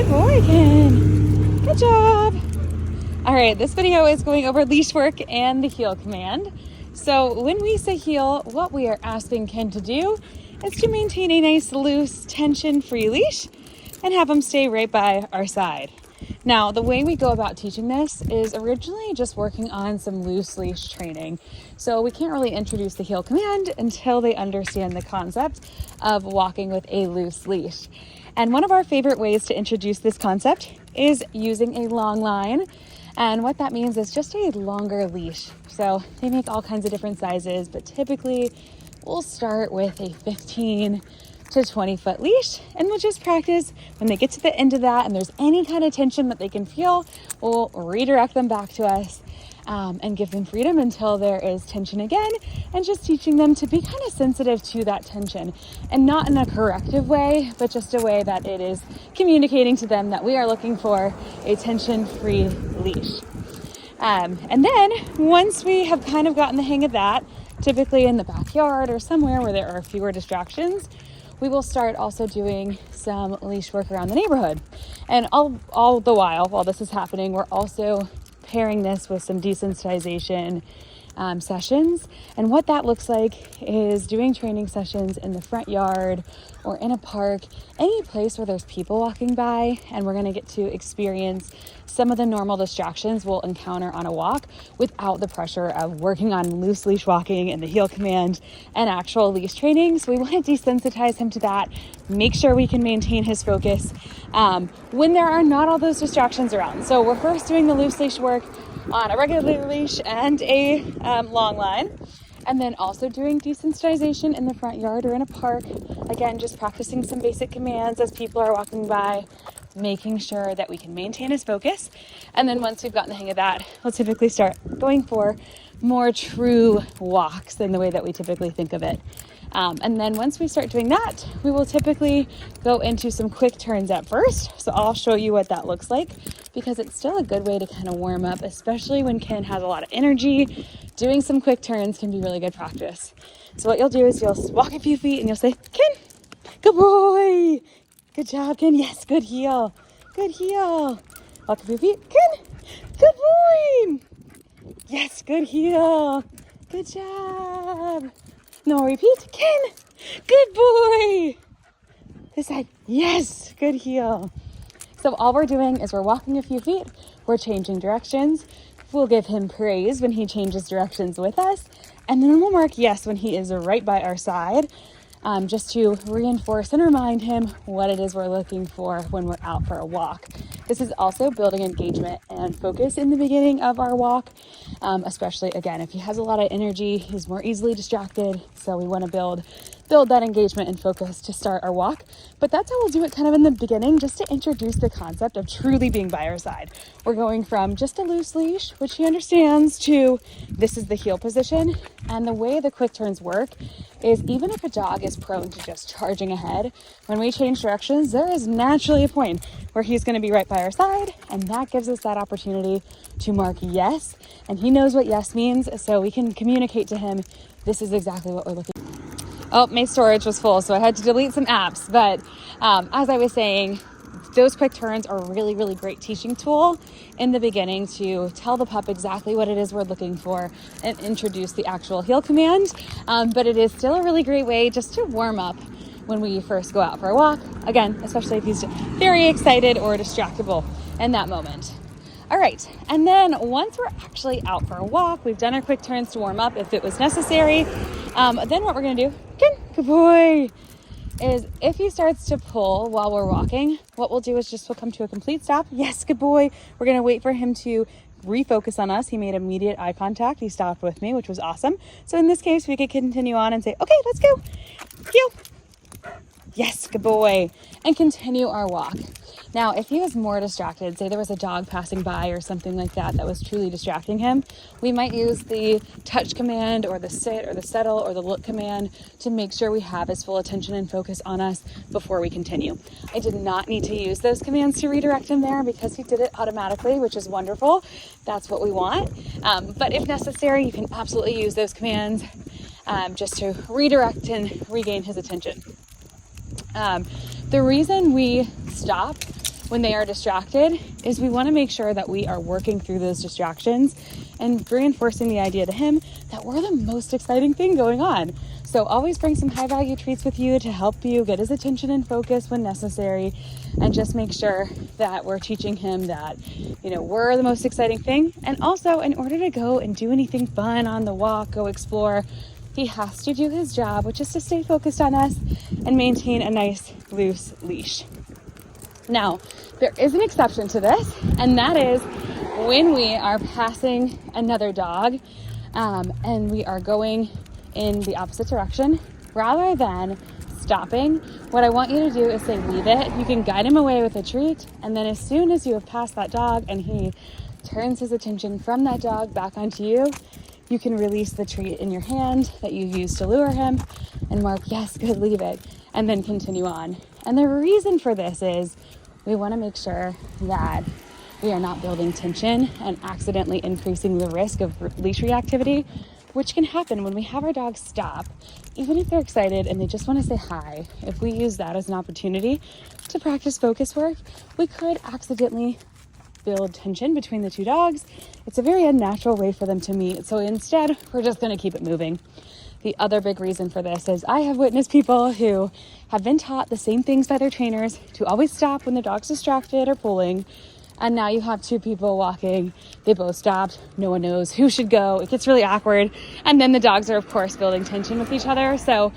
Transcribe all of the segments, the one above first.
Good boy, Ken. Good job. All right, this video is going over leash work and the heel command. So when we say heel, what we are asking Ken to do is to maintain a nice, loose, tension-free leash and have him stay right by our side. Now, the way we go about teaching this is originally just working on some loose leash training. So we can't really introduce the heel command until they understand the concept of walking with a loose leash. And one of our favorite ways to introduce this concept is using a long line. And what that means is just a longer leash. So they make all kinds of different sizes, but typically we'll start with a 15 to 20 foot leash, and we'll just practice when they get to the end of that and there's any kind of tension that they can feel, we'll redirect them back to us and give them freedom until there is tension again, and just teaching them to be kind of sensitive to that tension, and not in a corrective way, but just a way that it is communicating to them that we are looking for a tension-free leash. And then once we have kind of gotten the hang of that, typically in the backyard or somewhere where there are fewer distractions, we will start also doing some leash work around the neighborhood. And all the while this is happening, we're also pairing this with some desensitization sessions. And what that looks like is doing training sessions in the front yard or in a park, any place where there's people walking by, and we're gonna get to experience some of the normal distractions we'll encounter on a walk without the pressure of working on loose leash walking and the heel command and actual leash training. So we want to desensitize him to that, make sure we can maintain his focus when there are not all those distractions around. So we're first doing the loose leash work on a regular leash and a long line, and then also doing desensitization in the front yard or in a park. Again, just practicing some basic commands as people are walking by, making sure that we can maintain his focus. And then once we've gotten the hang of that, we'll typically start going for more true walks than the way that we typically think of it. And then once we start doing that, we will typically go into some quick turns at first. So I'll show you what that looks like, because it's still a good way to kind of warm up, especially when Ken has a lot of energy. Doing some quick turns can be really good practice. So what you'll do is you'll walk a few feet and you'll say, Ken, good boy. Good job, Ken. Yes, good heel. Good heel. Walk a few feet. Ken, good boy. Yes, good heel. Good job. No, repeat. Ken, good boy. This side. Yes, good heel. So all we're doing is we're walking a few feet. We're changing directions. We'll give him praise when he changes directions with us. And then we'll mark yes when he is right by our side. Just to reinforce and remind him what it is we're looking for when we're out for a walk. This is also building engagement and focus in the beginning of our walk, especially, again, if he has a lot of energy, he's more easily distracted, so we want to build that engagement and focus to start our walk. But that's how we'll do it kind of in the beginning, just to introduce the concept of truly being by our side. We're going from just a loose leash, which he understands, to this is the heel position. And the way the quick turns work is, even if a dog is prone to just charging ahead, when we change directions, there is naturally a point where he's going to be right by our side, and that gives us that opportunity to mark yes, and he knows what yes means, so we can communicate to him, this is exactly what we're looking for. Oh, my storage was full, so I had to delete some apps, but as I was saying, those quick turns are a really, really great teaching tool in the beginning to tell the pup exactly what it is we're looking for and introduce the actual heel command. But it is still a really great way just to warm up when we first go out for a walk. Again, especially if he's very excited or distractible in that moment. All right, and then once we're actually out for a walk, we've done our quick turns to warm up if it was necessary. Then what we're gonna do, good boy, is if he starts to pull while we're walking, what we'll do is we'll come to a complete stop. Yes, good boy. We're gonna wait for him to refocus on us. He made immediate eye contact. He stopped with me, which was awesome. So in this case, we could continue on and say, okay, let's go. Heel. Yes, good boy. And continue our walk. Now, if he was more distracted, say there was a dog passing by or something like that that was truly distracting him, we might use the touch command or the sit or the settle or the look command to make sure we have his full attention and focus on us before we continue. I did not need to use those commands to redirect him there because he did it automatically, which is wonderful. That's what we want. But if necessary, you can absolutely use those commands just to redirect and regain his attention. The reason we stop when they are distracted is we want to make sure that we are working through those distractions and reinforcing the idea to him that we're the most exciting thing going on. So always bring some high value treats with you to help you get his attention and focus when necessary, and just make sure that we're teaching him that, we're the most exciting thing. And also, in order to go and do anything fun on the walk, go explore, he has to do his job, which is to stay focused on us and maintain a nice loose leash. Now, there is an exception to this, and that is when we are passing another dog and we are going in the opposite direction, rather than stopping, what I want you to do is say, leave it. You can guide him away with a treat, and then as soon as you have passed that dog and he turns his attention from that dog back onto you, you can release the treat in your hand that you used to lure him and mark, yes, good, leave it, and then continue on. And the reason for this is we want to make sure that we are not building tension and accidentally increasing the risk of leash reactivity, which can happen when we have our dogs stop, even if they're excited and they just want to say hi. If we use that as an opportunity to practice focus work, we could accidentally build tension between the two dogs. It's a very unnatural way for them to meet. So instead, we're just going to keep it moving. The other big reason for this is I have witnessed people who have been taught the same things by their trainers to always stop when their dog's distracted or pulling. And now you have two people walking, they both stopped, no one knows who should go, it gets really awkward. And then the dogs are, of course, building tension with each other. So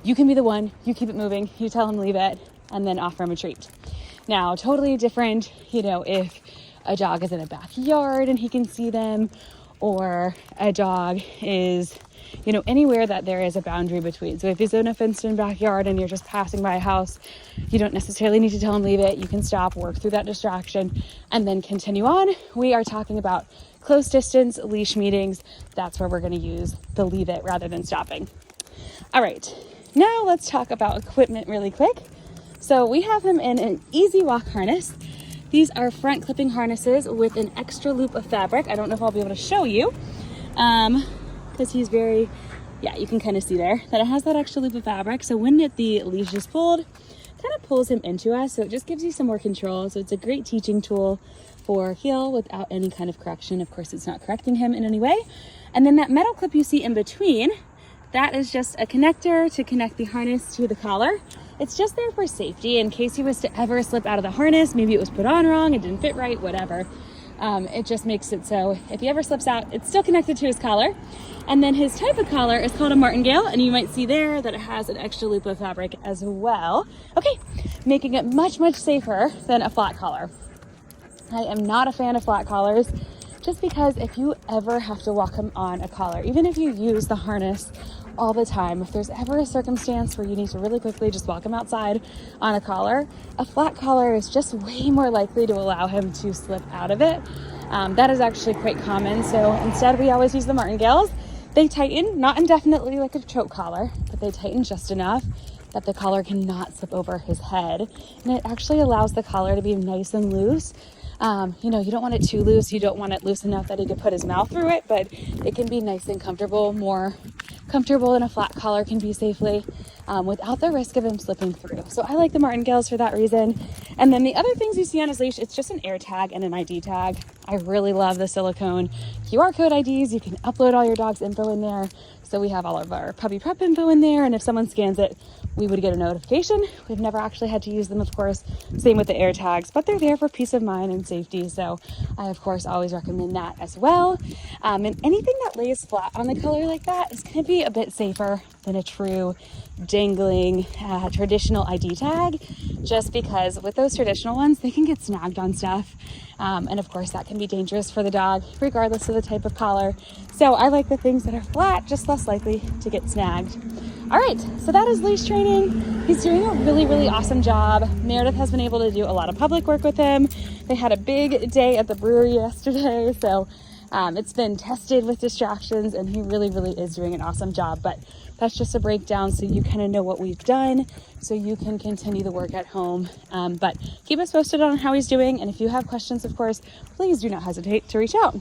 you can be the one, you keep it moving, you tell him leave it, and then offer him a treat. Now, totally different, if a dog is in a backyard and he can see them, or a dog is, anywhere that there is a boundary between. So if he's in a fenced-in backyard and you're just passing by a house, you don't necessarily need to tell him leave it. You can stop, work through that distraction, and then continue on. We are talking about close distance leash meetings. That's where we're going to use the leave it rather than stopping. All right, now let's talk about equipment really quick. So we have him in an easy walk harness. These are front clipping harnesses with an extra loop of fabric. I don't know if I'll be able to show you because he's very, you can kind of see there that it has that extra loop of fabric. So when the leash is pulled, kind of pulls him into us. So it just gives you some more control. So it's a great teaching tool for heel without any kind of correction. Of course, it's not correcting him in any way. And then that metal clip you see in between, that is just a connector to connect the harness to the collar. It's just there for safety in case he was to ever slip out of the harness. Maybe it was put on wrong, it didn't fit right, whatever. It just makes it so if he ever slips out, it's still connected to his collar. And then his type of collar is called a martingale, and you might see there that it has an extra loop of fabric as well. Okay, making it much, much safer than a flat collar. I am not a fan of flat collars, just because if you ever have to walk him on a collar, even if you use the harness all the time, if there's ever a circumstance where you need to really quickly just walk him outside on a collar, a flat collar is just way more likely to allow him to slip out of it. That is actually quite common. So instead, we always use the martingales. They tighten, not indefinitely like a choke collar, but they tighten just enough that the collar cannot slip over his head. And it actually allows the collar to be nice and loose. You don't want it too loose. You don't want it loose enough that he could put his mouth through it, but it can be nice and comfortable, more comfortable than a flat collar can be safely, without the risk of him slipping through. So I like the martingales for that reason. And then the other things you see on his leash, it's just an air tag and an ID tag. I really love the silicone QR code IDs. You can upload all your dog's info in there. So we have all of our puppy prep info in there, and if someone scans it, we would get a notification. We've never actually had to use them, of course. Same with the air tags, but they're there for peace of mind and safety. So I, of course, always recommend that as well. And anything that lays flat on the collar like that is going to be a bit safer than a true dangling traditional ID tag, just because with those traditional ones, they can get snagged on stuff. And of course, that can be dangerous for the dog, regardless of the type of collar. So I like the things that are flat, just less likely to get snagged. All right, so that is leash training. He's doing a really, really awesome job. Meredith has been able to do a lot of public work with him. They had a big day at the brewery yesterday, so it's been tested with distractions, and he really, really is doing an awesome job. But that's just a breakdown so you kind of know what we've done, so you can continue the work at home. But keep us posted on how he's doing, and if you have questions, of course, please do not hesitate to reach out.